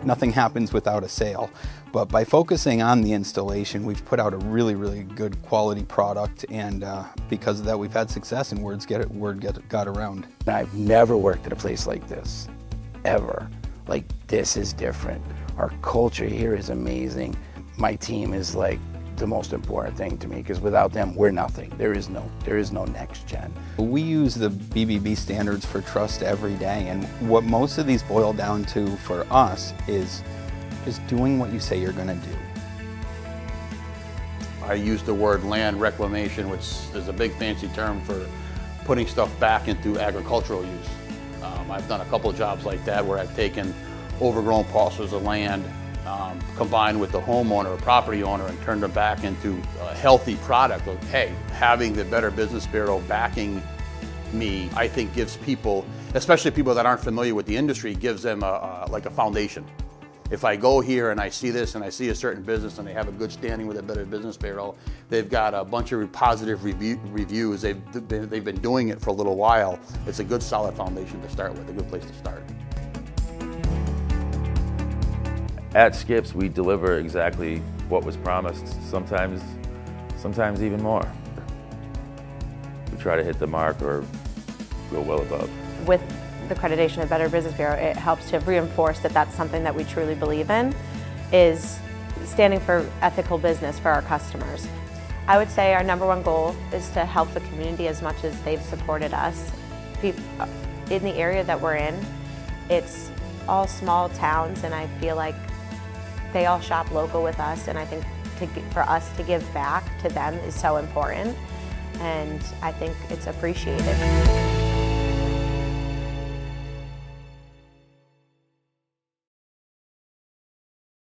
nothing happens without a sale. But by focusing on the installation, we've put out a really, really good quality product, and because of that, we've had success, and word got around. I've never worked at a place like this, ever. Like, this is different. Our culture here is amazing. My team is like the most important thing to me, because without them, we're nothing. There is no NextGen. We use the BBB standards for trust every day, and what most of these boil down to for us is just doing what you say you're going to do. I use the word land reclamation, which is a big fancy term for putting stuff back into agricultural use. I've done a couple of jobs like that where I've taken overgrown parcels of land, combined with the homeowner or property owner, and turned them back into a healthy product. Of, hey, having the Better Business Bureau backing me, I think gives people, especially people that aren't familiar with the industry, gives them like a foundation. If I go here and I see this and I see a certain business and they have a good standing with the Better Business Bureau, they've got a bunch of positive reviews, they've been doing it for a little while, it's a good solid foundation to start with, a good place to start. At Skips, we deliver exactly what was promised, sometimes even more. We try to hit the mark or go well above. With the accreditation of Better Business Bureau, it helps to reinforce that that's something that we truly believe in, is standing for ethical business for our customers. I would say our #1 goal is to help the community as much as they've supported us. In the area that we're in, it's all small towns, and I feel like they all shop local with us, and I think for us to give back to them is so important, and I think it's appreciated.